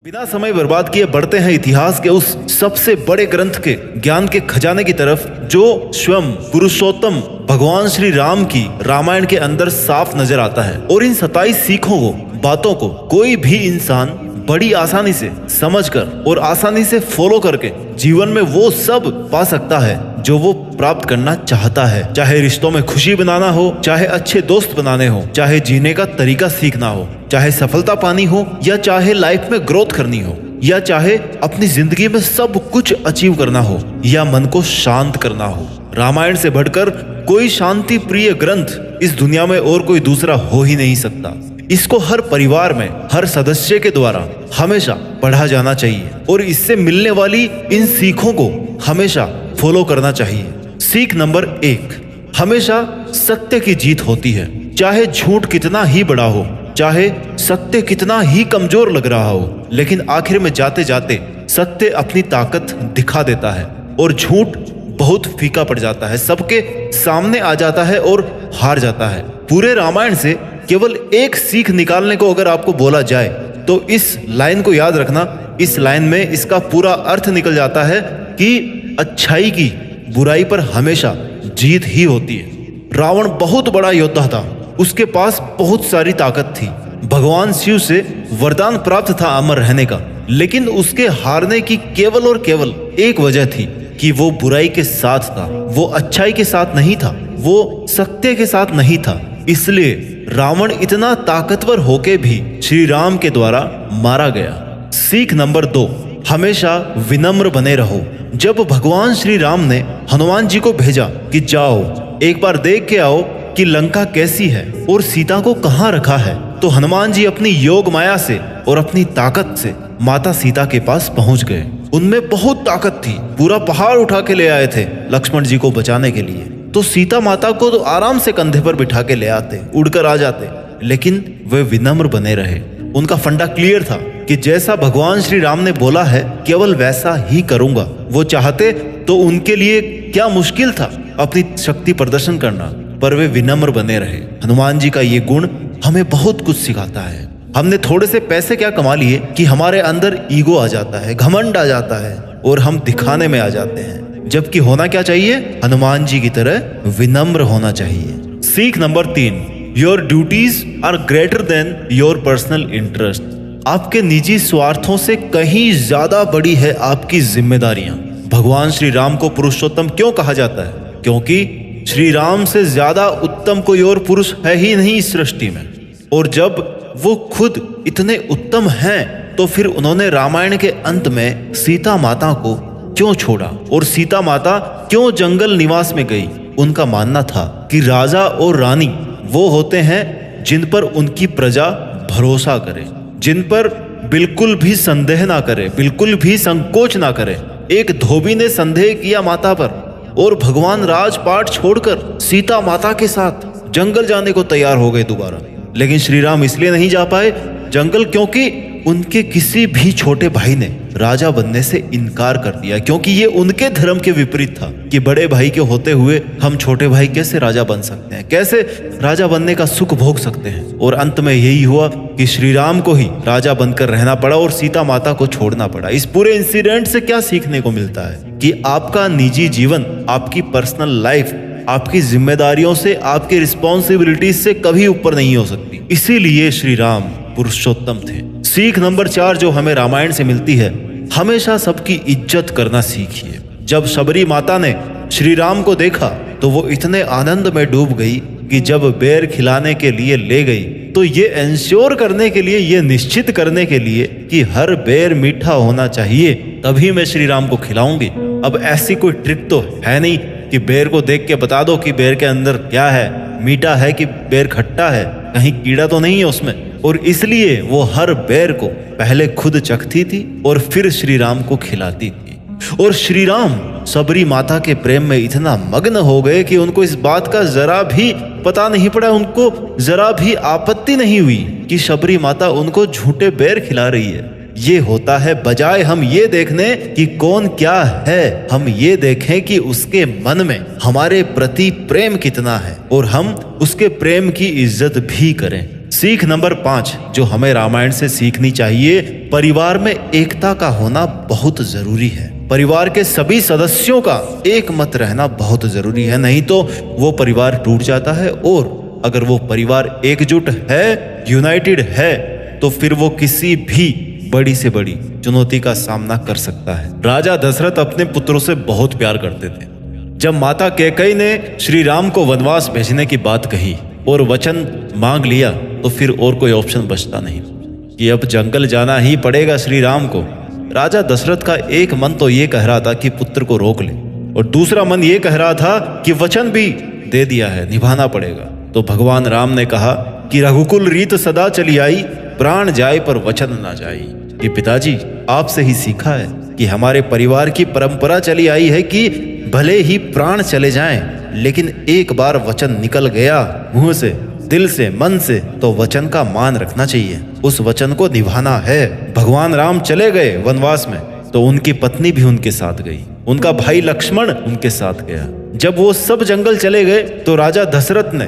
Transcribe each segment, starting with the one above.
बिना समय बर्बाद किए बढ़ते हैं इतिहास के उस सबसे बड़े ग्रंथ के ज्ञान के खजाने की तरफ जो स्वयं पुरुषोत्तम भगवान श्री राम की रामायण के अंदर साफ नजर आता है। और इन 27 सीखों को, बातों को कोई भी इंसान बड़ी आसानी से समझकर और आसानी से फॉलो करके जीवन में वो सब पा सकता है जो वो प्राप्त करना चाहता है। चाहे रिश्तों में खुशी बनाना हो, चाहे अच्छे दोस्त बनाने हो, चाहे जीने का तरीका सीखना हो, चाहे सफलता पानी हो, या चाहे लाइफ में ग्रोथ करनी हो, या चाहे अपनी जिंदगी में सब कुछ अचीव करना हो, या मन को शांत करना हो। रामायण से बढ़कर कोई शांति प्रिय ग्रंथ इस दुनिया में और कोई दूसरा हो ही नहीं सकता। इसको हर परिवार में हर सदस्य के द्वारा हमेशा पढ़ा जाना चाहिए और इससे मिलने वाली इन सीखों को हमेशा फॉलो करना चाहिए। सीख नंबर 1, हमेशा सत्य की जीत होती है। चाहे झूठ कितना ही बड़ा हो, चाहे सत्य कितना ही कमजोर लग रहा हो, लेकिन आखिर में जाते जाते सत्य अपनी ताकत दिखा देता है और झूठ बहुत फीका पड़ जाता है, सबके सामने आ जाता है और हार जाता है। पूरे रामायण से केवल एक सीख निकालने को अगर आपको बोला जाए तो इस लाइन को याद रखना। इस लाइन में इसका पूरा अर्थ निकल जाता है कि अच्छाई की बुराई पर हमेशा जीत ही होती है। रावण बहुत बड़ा योद्धा था, उसके पास बहुत सारी ताकत थी, भगवान शिव से वरदान प्राप्त था अमर रहने का, लेकिन उसके हारने की केवल और केवल एक वजह थी कि वो बुराई के साथ था, वो अच्छाई के साथ नहीं था, वो सत्य के साथ नहीं था। इसलिए रावण इतना ताकतवर होके भी श्री राम के द्वारा मारा गया। सीख नंबर 2, हमेशा विनम्र बने रहो। जब भगवान श्री राम ने हनुमान जी को भेजा कि जाओ एक बार देख के आओ कि लंका कैसी है और सीता को कहाँ रखा है, तो हनुमान जी अपनी योग माया से और अपनी ताकत से माता सीता के पास पहुंच गए। उनमें बहुत ताकत थी, पूरा पहाड़ उठा के ले आए थे लक्ष्मण जी को बचाने के लिए। तो सीता माता को तो आराम से कंधे पर बिठा के ले आते, उड़कर आ जाते, लेकिन वे विनम्र बने रहे। उनका फंडा क्लियर था कि जैसा भगवान श्री राम ने बोला है केवल वैसा ही करूंगा। वो चाहते तो उनके लिए क्या मुश्किल था अपनी शक्ति प्रदर्शन करना, पर वे विनम्र बने रहे। हनुमान जी का ये गुण हमें बहुत कुछ सिखाता है। हमने थोड़े से पैसे क्या कमा लिए कि हमारे अंदर ईगो आ जाता है, घमंड आ जाता है और हम दिखाने में आ जाते हैं, जबकि होना क्या चाहिए? हनुमान जी की तरह विनम्र होना चाहिए। सीख number 3, your duties are greater than your personal interest. आपके निजी स्वार्थों से कहीं ज्यादा बड़ी है आपकी जिम्मेदारियां। भगवान श्री राम को पुरुषोत्तम क्यों कहा जाता है? क्योंकि श्री राम से ज्यादा उत्तम कोई और पुरुष है ही नहीं इस सृष्टि में। और जब वो खुद इतने उत्तम हैं तो फिर उन्होंने रामायण के अंत में सीता माता को क्यों छोड़ा और सीता माता क्यों जंगल निवास में गई? उनका मानना था कि राजा और रानी वो होते हैं जिन पर उनकी प्रजा भरोसा करे, जिन पर बिल्कुल भी संदेह ना करे, बिल्कुल भी संकोच ना करे। एक धोबी ने संदेह किया माता पर और भगवान राजपाट छोड़कर सीता माता के साथ जंगल जाने को तैयार हो गए दोबारा। लेकिन श्री राम इसलिए नहीं जा पाए जंगल क्योंकि उनके किसी भी छोटे भाई ने राजा बनने से इनकार कर दिया, क्योंकि ये उनके धर्म के विपरीत था कि बड़े भाई के होते हुए हम छोटे भाई कैसे राजा बन सकते हैं, कैसे राजा बनने का सुख भोग सकते हैं। और अंत में यही हुआ कि श्री राम को ही राजा बनकर रहना पड़ा और सीता माता को छोड़ना पड़ा। इस पूरे इंसिडेंट से क्या सीखने को मिलता है कि आपका निजी जीवन, आपकी पर्सनल लाइफ आपकी जिम्मेदारियों से, आपकी रिस्पॉन्सिबिलिटीज से कभी ऊपर नहीं हो सकती। इसीलिए श्री राम पुरुषोत्तम थे। सीख नंबर 4 जो हमें रामायण से मिलती है, हमेशा सबकी इज्जत करना सीखिए। जब शबरी माता ने श्री राम को देखा तो वो इतने आनंद में डूब गई कि जब बेर खिलाने के लिए ले गई तो ये एंश्योर करने के लिए, ये निश्चित करने के लिए कि हर बेर मीठा होना चाहिए तभी मैं श्री राम को खिलाऊंगी। अब ऐसी कोई ट्रिक तो है नहीं कि बेर को देख के बता दो कि बेर के अंदर क्या है, मीठा है कि बेर खट्टा है, कहीं कीड़ा तो नहीं है उसमें। और इसलिए वो हर बेर को पहले खुद चखती थी और फिर श्री राम को खिलाती थी। और श्री राम सबरी माता के प्रेम में इतना मग्न हो गए कि उनको इस बात का जरा भी पता नहीं पड़ा, उनको जरा भी आपत्ति नहीं हुई कि शबरी माता उनको झूठे बेर खिला रही है। ये होता है बजाय हम ये देखने कि कौन क्या है, हम ये देखें कि उसके मन में हमारे प्रति प्रेम कितना है और हम उसके प्रेम की इज्जत भी करें। सीख नंबर 5 जो हमें रामायण से सीखनी चाहिए, परिवार में एकता का होना बहुत जरूरी है। परिवार के सभी सदस्यों का एक मत रहना बहुत जरूरी है, नहीं तो वो परिवार टूट जाता है। और अगर वो परिवार एकजुट है, यूनाइटेड है, तो फिर वो किसी भी बड़ी से बड़ी चुनौती का सामना कर सकता है। राजा दशरथ अपने पुत्रों से बहुत प्यार करते थे। जब माता कैकेयी ने श्री राम को वनवास भेजने की बात कही और वचन मांग लिया, तो फिर और कोई ऑप्शन बचता नहीं कि अब जंगल जाना ही पड़ेगा श्री राम को। राजा दशरथ का एक मन तो ये कह रहा था कि पुत्र को रोक ले, और दूसरा मन ये कह रहा था कि वचन भी दे दिया है, निभाना पड़ेगा। तो भगवान राम ने कहा कि रघुकुल रीत सदा चली आई, प्राण जाए पर वचन ना जाई। कि पिताजी, आपसे ही सीखा है कि हमारे परिवार की परंपरा चली आई है कि भले ही प्राण चले जाएं, लेकिन एक बार वचन निकल गया मुंह से, दिल से, मन से, तो वचन का मान रखना चाहिए, उस वचन को निभाना है। भगवान राम चले गए वनवास में, तो उनकी पत्नी भी उनके साथ गई, उनका भाई लक्ष्मण उनके साथ गया। जब वो सब जंगल चले गए तो राजा दशरथ ने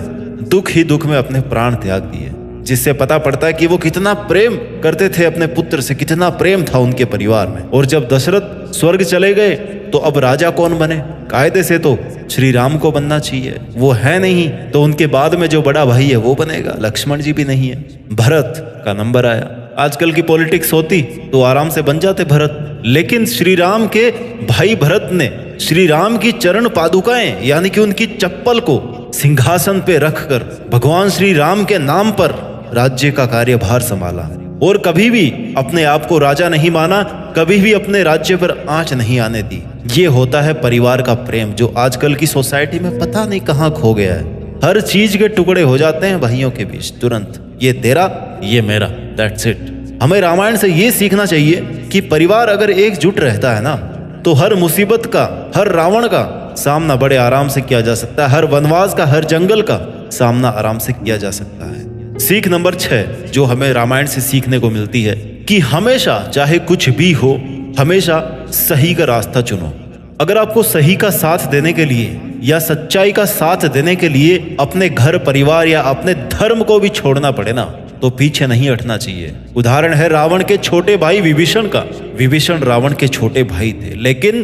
दुख ही दुख में अपने प्राण त्याग दिए, जिससे पता पड़ता है कि वो कितना प्रेम करते थे अपने पुत्र से, कितना प्रेम था उनके परिवार में। और जब दशरथ स्वर्ग चले गए तो अब राजा कौन बने? कायदे से तो श्री राम को बनना चाहिए, वो है नहीं, तो उनके बाद में जो बड़ा भाई है वो बनेगा। लक्ष्मण जी भी नहीं है, भरत का नंबर आया। आजकल की पॉलिटिक्स होती तो आराम से बन जाते भरत, लेकिन श्री राम के भाई भरत ने श्री राम की चरण पादुकाएं यानी कि उनकी चप्पल को सिंहासन पे रखकर भगवान श्री राम के नाम पर राज्य का कार्यभार संभाला, और कभी भी अपने आप को राजा नहीं माना, कभी भी अपने राज्य पर आंच नहीं आने दी। ये होता है परिवार का प्रेम, जो आजकल की सोसाइटी में पता नहीं कहाँ खो गया है। हर चीज के टुकड़े हो जाते हैं भाइयों के बीच तुरंत, ये तेरा ये मेरा, दैट्स इट। हमें रामायण से ये सीखना चाहिए कि परिवार अगर एकजुट रहता है ना, तो हर मुसीबत का, हर रावण का सामना बड़े आराम से किया जा सकता है, हर वनवास का, हर जंगल का सामना आराम से किया जा सकता है। सीख नंबर 6 जो हमें रामायण से सीखने को मिलती है कि हमेशा चाहे कुछ भी हो, हमेशा सही का रास्ता चुनो। अगर आपको सही का साथ देने के लिए या सच्चाई का साथ देने के लिए अपने घर परिवार या अपने धर्म को भी छोड़ना पड़े ना, तो पीछे नहीं हटना चाहिए। उदाहरण है रावण के छोटे भाई विभीषण का। विभीषण रावण के छोटे भाई थे, लेकिन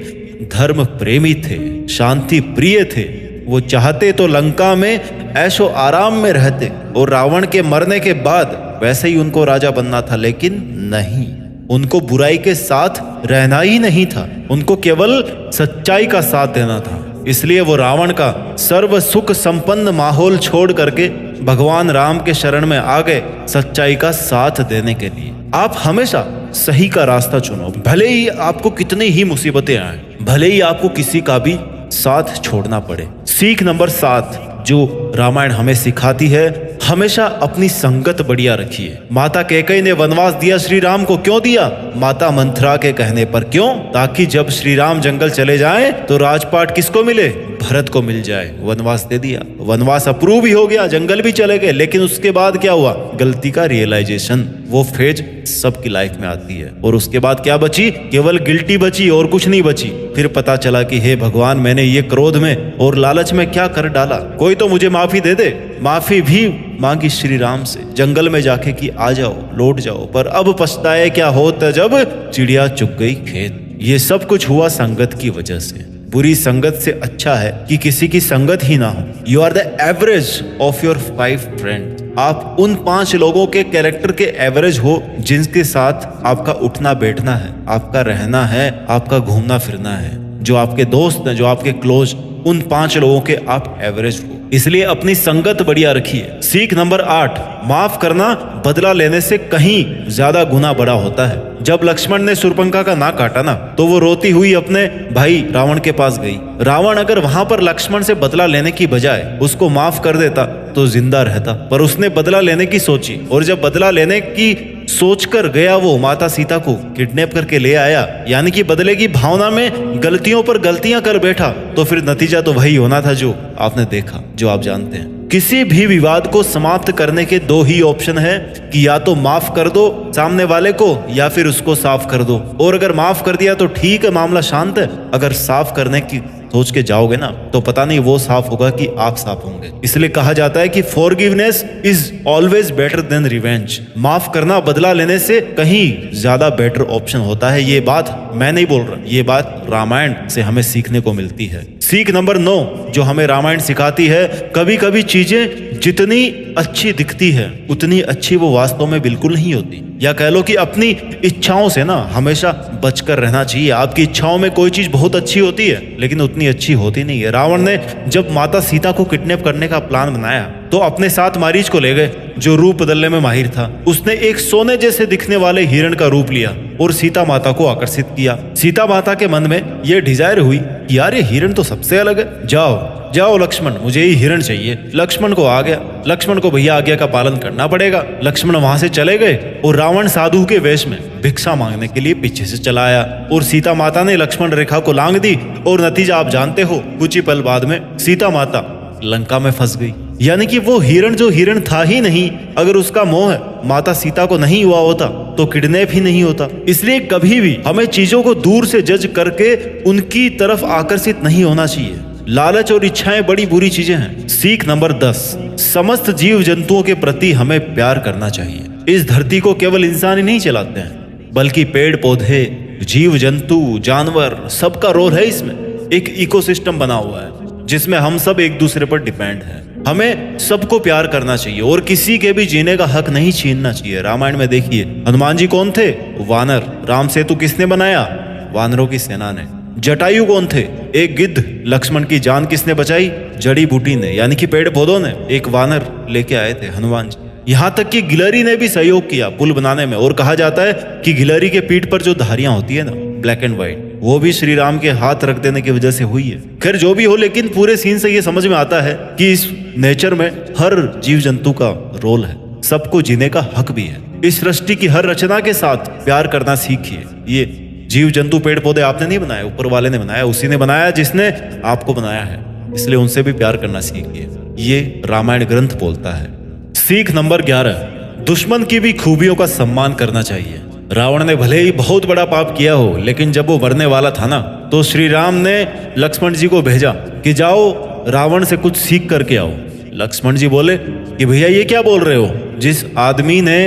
धर्म प्रेमी थे, शांति प्रिय थे। वो चाहते तो लंका में ऐशो आराम में रहते और रावण के मरने के बाद वैसे ही उनको राजा बनना था, लेकिन नहीं, उनको बुराई के साथ रहना ही नहीं था, उनको केवल सच्चाई का साथ देना था। इसलिए वो रावण का सर्व सुख संपन्न माहौल छोड़ करके भगवान राम के शरण में आ गए सच्चाई का साथ देने के लिए। आप हमेशा सही का रास्ता चुनो, भले ही आपको कितनी ही मुसीबतें आए, भले ही आपको किसी का भी साथ छोड़ना पड़े। सीख नंबर 7 जो रामायण हमें सिखाती है, हमेशा अपनी संगत बढ़िया रखिए। माता कैकेयी ने वनवास दिया श्री राम को, क्यों दिया? माता मंथरा के कहने पर। क्यों? ताकि जब श्री राम जंगल चले जाएं तो राजपाट किसको मिले? भरत को मिल जाए। वनवास दे दिया, वनवास अप्रूव भी हो गया, जंगल भी चले गए, लेकिन उसके बाद क्या हुआ? गलती का रियलाइजेशन, वो फेज सबकी लाइफ में आती है। और उसके बाद क्या बची? केवल गिल्टी बची और कुछ नहीं बची। फिर पता चला कि हे भगवान, मैंने ये क्रोध में और लालच में क्या कर डाला, कोई तो मुझे माफी दे दे। माफी भी मांगी श्री राम से जंगल में जाके कि आ जाओ, लौट जाओ, पर अब पछताए क्या होता जब चिड़िया चुग गई खेत। ये सब कुछ हुआ संगत की वजह से। बुरी संगत से अच्छा है कि किसी की संगत ही ना हो। You are the average of your 5 friends. आप उन 5 लोगों के कैरेक्टर के एवरेज हो जिनके साथ आपका उठना बैठना है, आपका रहना है, आपका घूमना फिरना है। जो आपके दोस्त हैं, जो आपके क्लोज, उन 5 लोगों के आप एवरेज हो। इसलिए अपनी संगत बढ़िया रखिए। सीख नंबर 8, माफ करना बदला लेने से कहीं ज्यादा गुना बड़ा होता है। जब लक्ष्मण ने शूर्पणखा का नाक काटा ना, तो वो रोती हुई अपने भाई रावण के पास गई। रावण अगर वहां पर लक्ष्मण से बदला लेने की बजाय उसको माफ कर देता तो जिंदा रहता, पर उसने बदला लेने की सोची, और जब बदला लेने की सोचकर गया वो माता सीता को किडनैप करके ले आया, यानी कि बदले की भावना में गलतियों पर गलतियां कर बैठा, तो फिर नतीजा तो वही होना था जो आपने देखा, जो आप जानते हैं। किसी भी विवाद को समाप्त करने के 2 ही ऑप्शन है कि या तो माफ कर दो सामने वाले को या फिर उसको साफ कर दो। और अगर माफ कर दिया तो ठीक है, मामला शांत है। अगर साफ करने की सोच के जाओगे ना तो पता नहीं वो साफ होगा कि आप साफ होंगे। इसलिए कहा जाता है कि forgiveness is always better than revenge. माफ करना बदला लेने से कहीं ज्यादा बेटर ऑप्शन होता है। ये बात मैं नहीं बोल रहा, ये बात रामायण से हमें सीखने को मिलती है। सीख नंबर 9 जो हमें रामायण सिखाती है, कभी कभी चीजें जितनी अच्छी दिखती है उतनी अच्छी वो वास्तव में बिल्कुल नहीं होती। या कह लो कि अपनी इच्छाओं से ना हमेशा बचकर रहना चाहिए। आपकी इच्छाओं में कोई चीज बहुत अच्छी होती है लेकिन उतनी अच्छी होती नहीं है। रावण ने जब माता सीता को किडनैप करने का प्लान बनाया तो अपने साथ मारीच को ले गए जो रूप बदलने में माहिर था। उसने एक सोने जैसे दिखने वाले हिरण का रूप लिया और सीता माता को आकर्षित किया। सीता माता के मन में यह डिजायर हुई कि यार ये हिरण तो सबसे अलग है, जाओ जाओ लक्ष्मण, मुझे ये हिरण चाहिए। लक्ष्मण को आ गया, लक्ष्मण को भैया आज्ञा का पालन करना पड़ेगा। लक्ष्मण वहां से चले गए और रावण साधु के वेश में भिक्षा मांगने के लिए पीछे से चला आया और सीता माता ने लक्ष्मण रेखा को लांग दी और नतीजा आप जानते हो, कुछ ही पल बाद में सीता माता लंका में फंस गई। यानी कि वो हिरण जो हिरण था ही नहीं, अगर उसका मोह माता सीता को नहीं हुआ होता तो किडनैप ही नहीं होता। इसलिए कभी भी हमें चीजों को दूर से जज करके उनकी तरफ आकर्षित नहीं होना चाहिए। लालच और इच्छाएं बड़ी बुरी चीजें हैं। सीख नंबर 10, समस्त जीव जंतुओं के प्रति हमें प्यार करना चाहिए। इस धरती को केवल इंसान ही नहीं चलाते हैं बल्कि पेड़ पौधे, जीव जंतु, जानवर, सबका रोल है इसमें। एक इकोसिस्टम बना हुआ है जिसमें हम सब एक दूसरे पर डिपेंड हैं। हमें सबको प्यार करना चाहिए और किसी के भी जीने का हक नहीं छीनना चाहिए। रामायण में देखिए हनुमान जी कौन थे? वानर। राम सेतु किसने बनाया? वानरों की सेना ने। जटायु कौन थे? एक गिद्ध। लक्ष्मण की जान किसने बचाई? जड़ी बूटी ने, यानी कि पेड़ पौधों ने। एक वानर लेके आए थे हनुमान जी। यहाँ तक कि गिलहरी ने भी सहयोग किया पुल बनाने में। और कहा जाता है कि गिलहरी के पीठ पर जो धारियां होती है ना, ब्लैक एंड व्हाइट, वो भी श्री राम के हाथ रख देने की वजह से हुई है। खैर जो भी हो, लेकिन पूरे सीन से ये समझ में आता है कि इस नेचर में हर जीव जंतु का रोल है, सबको जीने का हक भी है। इस सृष्टि की हर रचना के साथ प्यार करना सीखिए। ये जीव जंतु पेड़ पौधे आपने नहीं बनाए, ऊपर वाले ने बनाया, उसी ने बनाया जिसने आपको बनाया है। इसलिए उनसे भी प्यार करना सीखिए। ये रामायण ग्रंथ बोलता है। सीख नंबर 11, दुश्मन की भी खूबियों का सम्मान करना चाहिए। रावण ने भले ही बहुत बड़ा पाप किया हो, लेकिन जब वो मरने वाला था ना, तो श्री राम ने लक्ष्मण जी को भेजा कि जाओ रावण से कुछ सीख करके आओ। लक्ष्मण जी बोले कि भैया ये क्या बोल रहे हो? जिस आदमी ने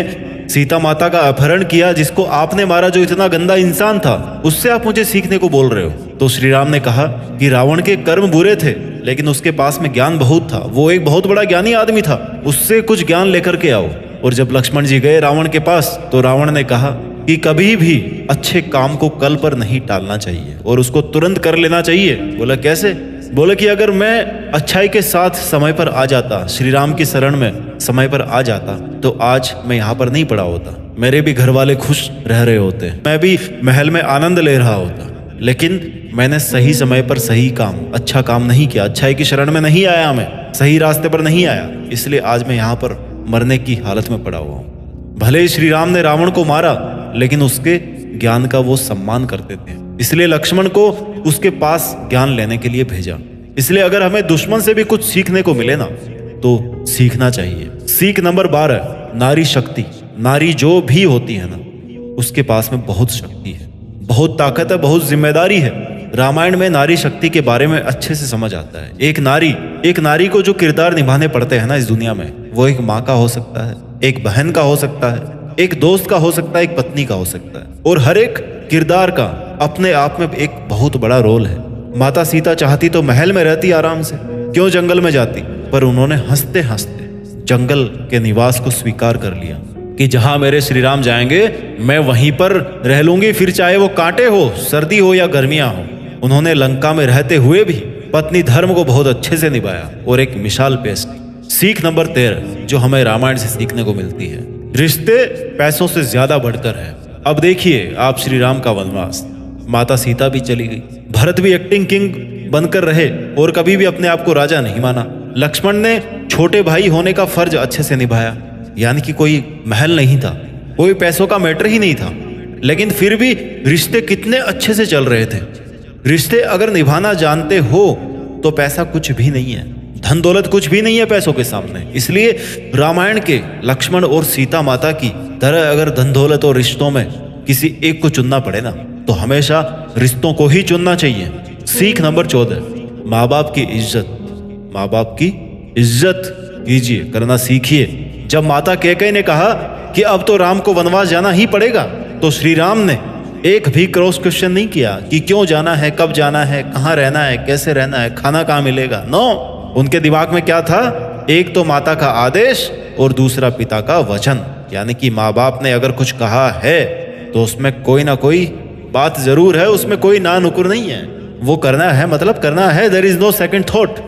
सीता माता का अपहरण किया, जिसको आपने मारा, जो इतना गंदा इंसान था, उससे आप मुझे सीखने को बोल रहे हो? तो श्री राम ने कहा कि रावण के कर्म बुरे थे लेकिन उसके पास में ज्ञान बहुत था। वो एक बहुत बड़ा ज्ञानी आदमी था, उससे कुछ ज्ञान लेकर के आओ। और जब लक्ष्मण जी गए रावण के पास तो रावण ने कहा कि कभी भी अच्छे काम को कल पर नहीं टालना चाहिए और उसको तुरंत कर लेना चाहिए। बोला कैसे? बोले कि अगर मैं अच्छाई के साथ समय पर आ जाता, श्री राम की शरण में समय पर आ जाता, तो आज मैं यहाँ पर नहीं पड़ा होता। मेरे भी घर वाले खुश रह रहे होते, मैं भी महल में आनंद ले रहा होता। लेकिन मैंने सही समय पर सही काम, अच्छा काम नहीं किया, अच्छाई की शरण में नहीं आया, मैं सही रास्ते पर नहीं आया, इसलिए आज मैं यहाँ पर मरने की हालत में पड़ा हुआ हूँ। भले ही श्री राम ने रावण को मारा लेकिन उसके ज्ञान का वो सम्मान करते थे, इसलिए लक्ष्मण को उसके पास ज्ञान लेने के लिए भेजा। इसलिए अगर हमें दुश्मन से भी कुछ सीखने को मिले ना तो सीखना चाहिए। सीख नंबर 12, नारी शक्ति। नारी जो भी होती है ना, उसके पास में बहुत शक्ति है, बहुत ताकत है, बहुत जिम्मेदारी है। रामायण में नारी शक्ति के बारे में अच्छे से समझ आता है। एक नारी को जो किरदार निभाने पड़ते हैं ना इस दुनिया में, वो एक माँ का हो सकता है, एक बहन का हो सकता है, एक दोस्त का हो सकता है, एक पत्नी का हो सकता है। और हर एक किरदार का अपने आप में एक बहुत बड़ा रोल है। माता सीता चाहती तो महल में रहती आराम से, क्यों जंगल में जाती? पर उन्होंने हंसते हंसते जंगल के निवास को स्वीकार कर लिया कि जहां मेरे श्री राम जाएंगे मैं वहीं पर रह लूंगी, फिर चाहे वो कांटे हो, सर्दी हो या गर्मियां हो। उन्होंने लंका में रहते हुए भी पत्नी धर्म को बहुत अच्छे से निभाया और एक मिसाल पेश की। सीख नंबर 13 जो हमें रामायण से सीखने को मिलती है, रिश्ते पैसों से ज्यादा बढ़कर है। अब देखिए आप श्री राम का वनवास, माता सीता भी चली गई, भरत भी एक्टिंग किंग बनकर रहे और कभी भी अपने आप को राजा नहीं माना। लक्ष्मण ने छोटे भाई होने का फर्ज अच्छे से निभाया, यानी कि कोई महल नहीं था, कोई पैसों का मैटर ही नहीं था, लेकिन फिर भी रिश्ते कितने अच्छे से चल रहे थे। रिश्ते अगर निभाना जानते हो तो पैसा कुछ भी नहीं है, धन दौलत कुछ भी नहीं है पैसों के सामने। इसलिए रामायण के लक्ष्मण और सीता माता की तरह अगर धन दौलत और रिश्तों में किसी एक को चुनना पड़े ना, तो हमेशा रिश्तों को ही चुनना चाहिए। सीख नंबर 14 माँ बाप की इज्जत कीजिए, करना सीखिए। जब माता कैकेयी ने कहा कि अब तो राम को वनवास जाना ही पड़ेगा, तो श्री राम ने एक भी क्रॉस क्वेश्चन नहीं किया कि क्यों जाना है, कब जाना है, कहाँ रहना है, कैसे रहना है, खाना कहाँ मिलेगा। नो, उनके दिमाग में क्या था? एक तो माता का आदेश और दूसरा पिता का वचन। यानी कि माँ बाप ने अगर कुछ कहा है तो उसमें कोई ना कोई बात जरूर है, उसमें कोई ना नुकुर नहीं है। वो करना है मतलब करना है, there is no second thought.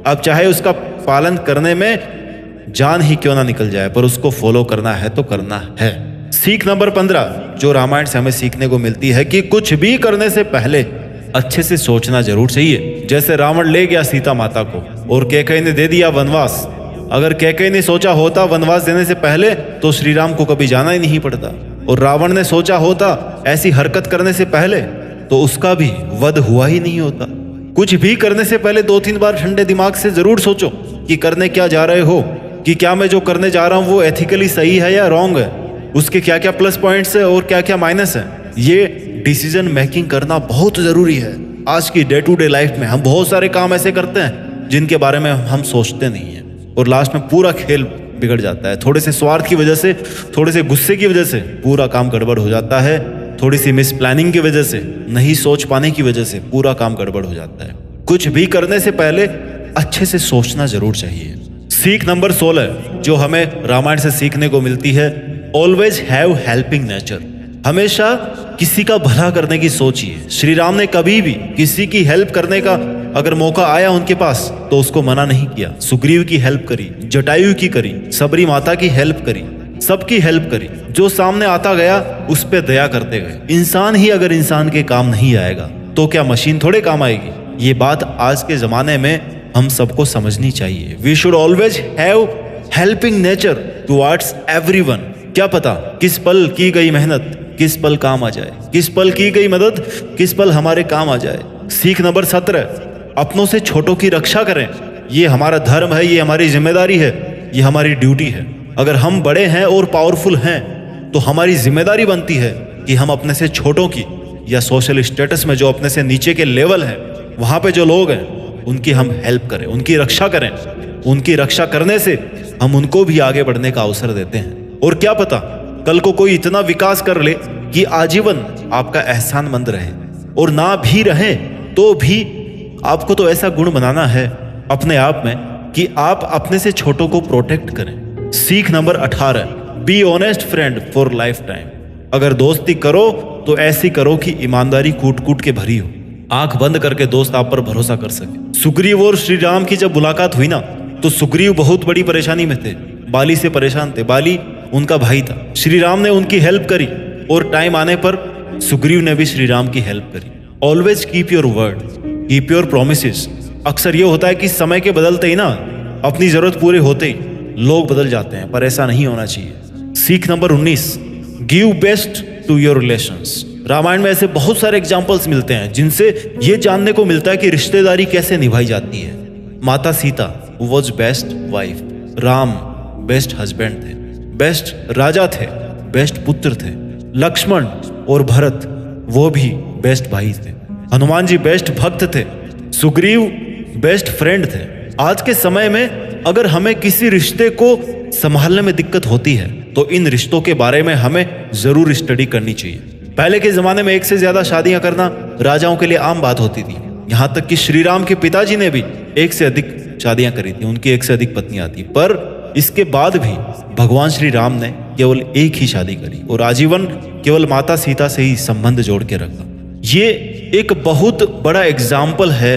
अब चाहे उसका पालन करने में जान ही क्यों ना निकल जाए, पर उसको फॉलो करना है तो करना है। सीख नंबर 15 जो रामायण से हमें सीखने को मिलती है कि कुछ भी करने से पहले अच्छे से सोचना जरूर चाहिए। जैसे रावण ले गया सीता माता को और कैकेयी ने दे दिया वनवास। अगर कैकेयी ने सोचा होता वनवास देने से पहले तो श्री राम को कभी जाना ही नहीं पड़ता, और रावण ने सोचा होता ऐसी हरकत करने से पहले तो उसका भी वध हुआ ही नहीं होता। कुछ भी करने से पहले 2-3 बार ठंडे दिमाग से जरूर सोचो कि करने क्या जा रहे हो, कि क्या मैं जो करने जा रहा हूं वो एथिकली सही है या रॉन्ग है, उसके क्या क्या प्लस पॉइंट्स है और क्या क्या माइनस है। ये डिसीजन मेकिंग करना बहुत जरूरी है। आज की डे टू डे लाइफ में हम बहुत सारे काम ऐसे करते हैं जिनके बारे में हम सोचते नहीं हैं, और लास्ट में पूरा खेल बिगड़ जाता है। थोड़े से स्वार्थ की वजह से, थोड़े से गुस्से की वजह से पूरा काम गड़बड़ हो जाता है। थोड़ी सी मिस प्लानिंग की वजह से, नहीं सोच पाने की वजह से पूरा काम गड़बड़ हो जाता है। कुछ भी करने से पहले अच्छे से सोचना जरूर चाहिए। सीख नंबर 16 जो हमें रामायण से सीखने को मिलती है, ऑलवेज हैव हेल्पिंग नेचर। हमेशा किसी का भला करने की सोचिए। श्री राम ने कभी भी किसी की हेल्प करने का अगर मौका आया उनके पास तो उसको मना नहीं किया। सुग्रीव की हेल्प करी, जटायु की करी, सबरी माता की हेल्प करी, सबकी हेल्प करी। जो सामने आता गया उस पे दया करते गए। इंसान ही अगर इंसान के काम नहीं आएगा तो क्या मशीन थोड़े काम आएगी। ये बात आज के जमाने में हम सबको समझनी चाहिए। We should always have helping nature towards everyone. क्या पता किस पल की गई मेहनत किस पल काम आ जाए, किस पल की गई मदद किस पल हमारे काम आ जाए। सीख नंबर 17 अपनों से छोटों की रक्षा करें। ये हमारा धर्म है, ये हमारी जिम्मेदारी है, ये हमारी ड्यूटी है। अगर हम बड़े हैं और पावरफुल हैं तो हमारी जिम्मेदारी बनती है कि हम अपने से छोटों की या सोशल स्टेटस में जो अपने से नीचे के लेवल है वहां पे जो लोग हैं उनकी हम हेल्प करें, उनकी रक्षा करें। उनकी रक्षा करने से हम उनको भी आगे बढ़ने का अवसर देते हैं। और क्या पता कल को कोई इतना विकास कर ले कि आजीवन आपका एहसानमंद रहे, और ना भी रहे तो भी आपको तो ऐसा गुण बनाना है अपने आप में कि आप अपने से छोटों को प्रोटेक्ट करें। सीख number 18 be honest friend for life time. अगर दोस्ती करो तो ऐसी करो कि ईमानदारी कूट कूट के भरी हो, आंख बंद करके दोस्त आप पर भरोसा कर सके। सुग्रीव और श्री राम की जब मुलाकात हुई ना तो सुग्रीव बहुत बड़ी परेशानी में थे, बाली से परेशान थे। बाली उनका भाई था। श्री राम ने उनकी हेल्प करी और टाइम आने पर सुग्रीव ने भी श्री राम की हेल्प करी। Always keep your word, keep your promises. अक्सर ये होता है कि समय के बदलते ही ना, अपनी जरूरत पूरे होते ही लोग बदल जाते हैं, पर ऐसा नहीं होना चाहिए। सीख number 19 give best to your relations. Ramayana में ऐसे बहुत सारे एग्जाम्पल्स मिलते हैं जिनसे ये जानने को मिलता है कि रिश्तेदारी कैसे निभाई जाती है। माता Sita was best wife, Ram best husband थे, बेस्ट राजा थे, बेस्ट पुत्र थे। लक्ष्मण और भरत वो भी बेस्ट भाई थे। हनुमान जी बेस्ट भक्त थे। सुग्रीव बेस्ट फ्रेंड थे। आज के समय में अगर हमें किसी रिश्ते को संभालने में दिक्कत होती है तो इन रिश्तों के बारे में हमें जरूर स्टडी करनी चाहिए। पहले के जमाने में एक से ज्यादा शादियां करना राजाओं के लिए आम बात होती थी। यहां तक कि श्री राम के पिताजी ने भी एक से अधिक शादियां करी थी, उनकी एक से अधिक पत्नियां थी। पर इसके बाद भी भगवान श्री राम ने केवल एक ही शादी करी और आजीवन केवल माता सीता से ही संबंध जोड़ के रखा। ये एक बहुत बड़ा एग्जाम्पल है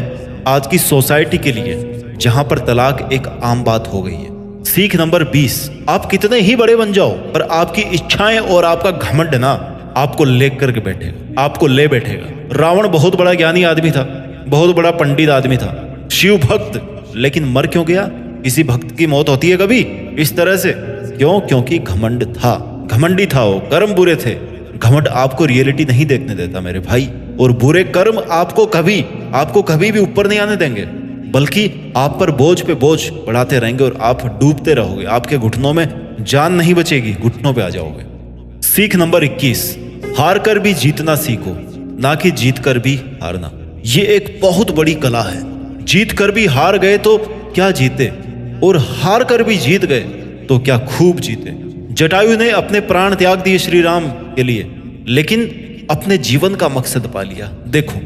आज की सोसाइटी के लिए जहां पर तलाक एक आम बात हो गई है। सीख नंबर 20 आप कितने ही बड़े बन जाओ पर आपकी इच्छाएं और आपका घमंड ना आपको ले करके बैठेगा, आपको ले बैठेगा। रावण बहुत बड़ा ज्ञानी आदमी था, बहुत बड़ा पंडित आदमी था, शिव भक्त, लेकिन मर क्यों गया? किसी भक्त की मौत होती है कभी इस तरह से? क्यों? क्योंकि घमंड था, घमंडी था वो, कर्म बुरे थे। घमंड आपको रियलिटी नहीं देखने देता मेरे भाई, और बुरे कर्म आपको कभी भी ऊपर नहीं आने देंगे, बल्कि आप पर बोझ पे बोझ बढ़ाते रहेंगे और आप डूबते रहोगे। आपके घुटनों में जान नहीं बचेगी, घुटनों पे आ जाओगे। सीख नंबर 21 हार कर भी जीतना सीखो, ना कि जीत कर भी हारना। ये एक बहुत बड़ी कला है। जीत कर भी हार गए तो क्या जीते, और हार कर भी जीत गए तो क्या खूब जीते। जटायु ने अपने प्राण त्याग दिए श्री राम के लिए, लेकिन अपने जीवन का मकसद पा लिया। देखो,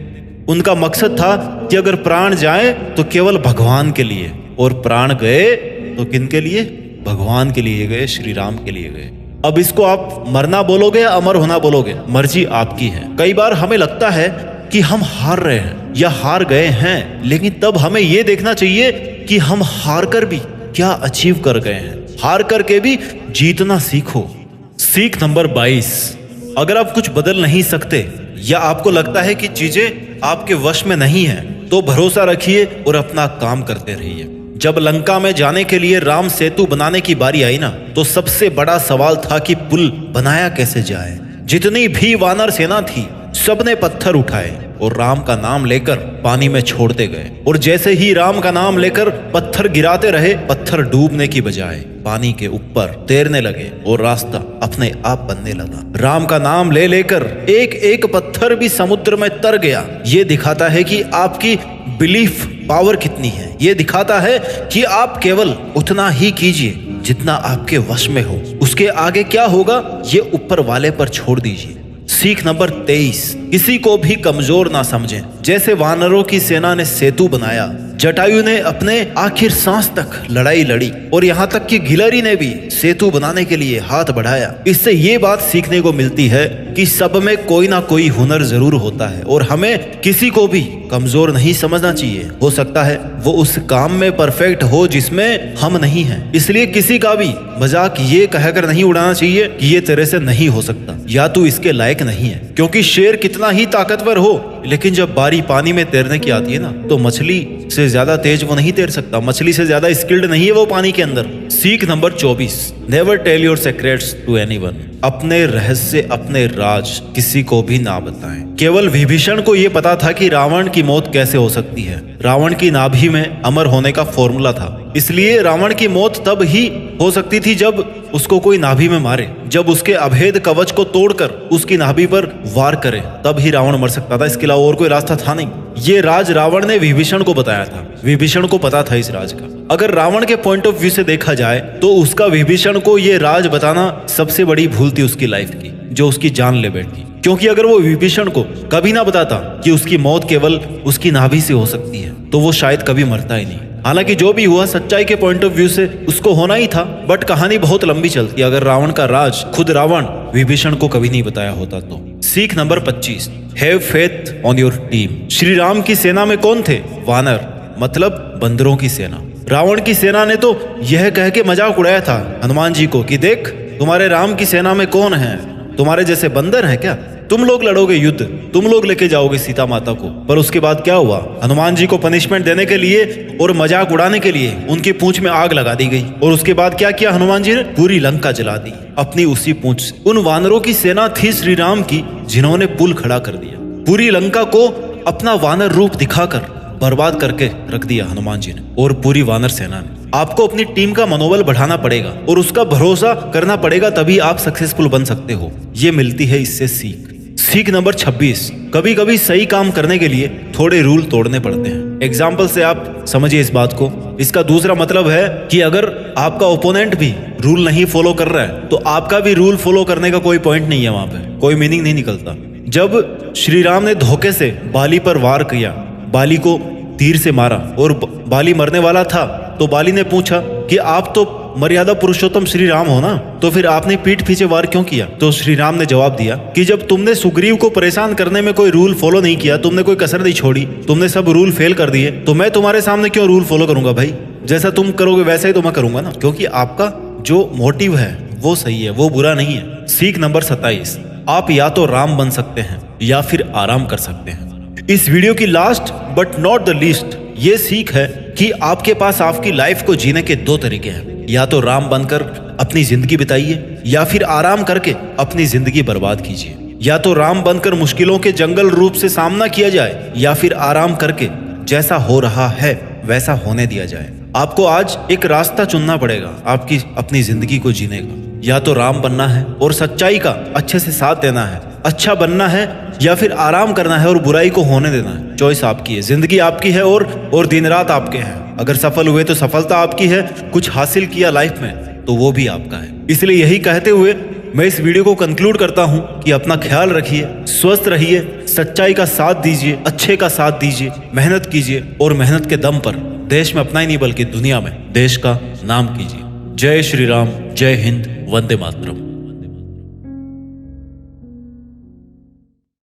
उनका मकसद था कि अगर प्राण जाए तो केवल भगवान के लिए, और प्राण गए तो किन के लिए? भगवान के लिए गए, श्री राम के लिए गए। अब इसको आप मरना बोलोगे या अमर होना बोलोगे, मर्जी आपकी है। कई बार हमें लगता है कि हम हार रहे हैं या हार गए हैं, लेकिन तब हमें यह देखना चाहिए कि हम हार कर भी क्या अचीव कर गए हैं। हार करके भी जीतना सीखो। सीख नंबर 22, अगर आप कुछ बदल नहीं सकते या आपको लगता है कि चीजें आपके वश में नहीं है, तो भरोसा रखिए और अपना काम करते रहिए। जब लंका में जाने के लिए राम सेतु बनाने की बारी आई ना, तो सबसे बड़ा सवाल था कि पुल बनाया कैसे जाए। जितनी भी वानर सेना थी, सबने पत्थर उठाए और राम का नाम लेकर पानी में छोड़ते गए, और जैसे ही राम का नाम लेकर पत्थर गिराते रहे, पत्थर डूबने की बजाय पानी के ऊपर तैरने लगे और रास्ता अपने आप बनने लगा। राम का नाम ले लेकर एक एक पत्थर भी समुद्र में तर गया। ये दिखाता है कि आपकी बिलीफ पावर कितनी है। ये दिखाता है कि आप केवल उतना ही कीजिए जितना आपके वश में हो, उसके आगे क्या होगा ये ऊपर वाले पर छोड़ दीजिए। सीख नंबर 23, किसी को भी कमजोर ना समझें। जैसे वानरों की सेना ने सेतु बनाया, जटायु ने अपने आखिर सांस तक लड़ाई लड़ी, और यहाँ तक कि गिलहरी ने भी सेतु बनाने के लिए हाथ बढ़ाया। इससे ये बात सीखने को मिलती है कि सब में कोई ना कोई हुनर जरूर होता है, और हमें किसी को भी कमजोर नहीं समझना चाहिए। हो सकता है वो उस काम में परफेक्ट हो जिसमें हम नहीं हैं। इसलिए किसी का भी मजाक ये कहकर नहीं उड़ाना चाहिए कि ये तेरे से नहीं हो सकता या तू इसके लायक नहीं है, क्योंकि शेर कितना ही ताकतवर हो, लेकिन जब बारी पानी में तैरने की आती है ना, तो मछली से ज्यादा तेज वो नहीं तैर सकता, मछली से ज्यादा स्किल्ड नहीं है वो पानी के अंदर। सीख number 24, never tell your secrets to anyone. अपने रहस्य, अपने राज किसी को भी ना बताएं। केवल विभीषण को यह पता था कि रावण की मौत कैसे हो सकती है। रावण की नाभि में अमर होने का फॉर्मूला था, इसलिए रावण की मौत तब ही हो सकती थी जब उसको कोई नाभि में मारे, जब उसके अभेद कवच को तोड़कर उसकी नाभि पर वार करे, तब ही रावण मर सकता था। इसके अलावा और कोई रास्ता था नहीं। ये राज रावण ने विभीषण को बताया था, विभीषण को पता था इस राज का। अगर रावण के पॉइंट ऑफ व्यू से देखा जाए तो उसका विभीषण को ये राज बताना सबसे बड़ी भूल थी उसकी लाइफ की, जो उसकी जान ले बैठी। क्योंकि अगर वो विभीषण को कभी ना बताता कि उसकी मौत केवल उसकी नाभि से हो सकती है, तो वो शायद कभी मरता ही नहीं। हालांकि जो भी हुआ सच्चाई के पॉइंट ऑफ व्यू से उसको होना ही था, बट कहानी बहुत लंबी चलती अगर रावण का राज खुद रावण विभीषण को कभी नहीं बताया होता तो। सीख number 25, have faith on your team. Shri Ram की सेना में कौन थे? वानर, मतलब बंदरों की सेना। रावण की सेना ने तो यह कह के मजाक उड़ाया था हनुमान जी को कि देख, तुम्हारे राम की सेना में कौन है? तुम्हारे जैसे बंदर हैं क्या? तुम लोग लड़ोगे युद्ध, तुम लोग लेके जाओगे सीता माता को। पर उसके बाद क्या हुआ? हनुमान जी को पनिशमेंट देने के लिए और मजाक उड़ाने के लिए उनकी पूंछ में आग लगा दी गई। और उसके बाद क्या किया हनुमान जी ने? पूरी लंका जला दी अपनी उसी पूंछ से। उन वानरों की सेना थी श्री राम की, जिन्होंने पुल खड़ा कर दिया। पूरी लंका को अपना वानर रूप दिखाकर बर्बाद करके रख दिया हनुमान जी ने और पूरी वानर सेना ने। आपको अपनी टीम का मनोबल बढ़ाना पड़ेगा और उसका भरोसा करना पड़ेगा, तभी आप सक्सेसफुल बन सकते हो। ये मिलती है इससे सीख। सीख नंबर 26, कभी कभी सही काम करने के लिए थोड़े रूल तोड़ने पड़ते हैं। एग्जाम्पल से आप समझिए इस बात को। इसका दूसरा मतलब है कि अगर आपका ओपोनेंट भी रूल नहीं फॉलो कर रहा है तो आपका भी रूल फॉलो करने का कोई पॉइंट नहीं है, वहां पे कोई मीनिंग नहीं निकलता। जब श्री राम ने धोखे से बाली पर वार किया, बाली को तीर से मारा और बाली मरने वाला था, तो बाली ने पूछा कि आप तो मर्यादा पुरुषोत्तम श्री राम हो ना, तो फिर आपने पीठ पीछे वार क्यों किया? तो श्री राम ने जवाब दिया कि जब तुमने सुग्रीव को परेशान करने में कोई रूल फॉलो नहीं किया, तुमने कोई कसर नहीं छोड़ी, तुमने सब रूल फेल कर दिए, तो मैं तुम्हारे सामने क्यों रूल फॉलो करूंगा भाई? जैसा तुम करोगे वैसा ही तो मैं करूंगा ना, क्योंकि आपका जो मोटिव है वो सही है, वो बुरा नहीं है। सीख नंबर 27, आप या तो राम बन सकते हैं या फिर आराम कर सकते हैं। इस वीडियो की last but not the least ये सीख है कि आपके पास आपकी लाइफ को जीने के दो तरीके हैं। या तो राम बनकर अपनी जिंदगी बिताइए या फिर आराम करके अपनी जिंदगी बर्बाद कीजिए। या तो राम बनकर मुश्किलों के जंगल रूप से सामना किया जाए या फिर आराम करके जैसा हो रहा है वैसा होने दिया जाए। आपको आज एक रास्ता चुनना पड़ेगा आपकी अपनी जिंदगी को जीने का। या तो राम बनना है और सच्चाई का अच्छे से साथ देना है, अच्छा बनना है, या फिर आराम करना है और बुराई को होने देना है। चॉइस आपकी है, जिंदगी आपकी है और दिन रात आपके हैं। अगर सफल हुए तो सफलता आपकी है, कुछ हासिल किया लाइफ में तो वो भी आपका है। इसलिए यही कहते हुए मैं इस वीडियो को कंक्लूड करता हूं कि अपना ख्याल रखिए, स्वस्थ रहिए, सच्चाई का साथ दीजिए, अच्छे का साथ दीजिए, मेहनत कीजिए और मेहनत के दम पर देश में अपना ही नहीं बल्कि दुनिया में देश का नाम कीजिए। जय श्री राम, जय हिंद, वंदे मातरम।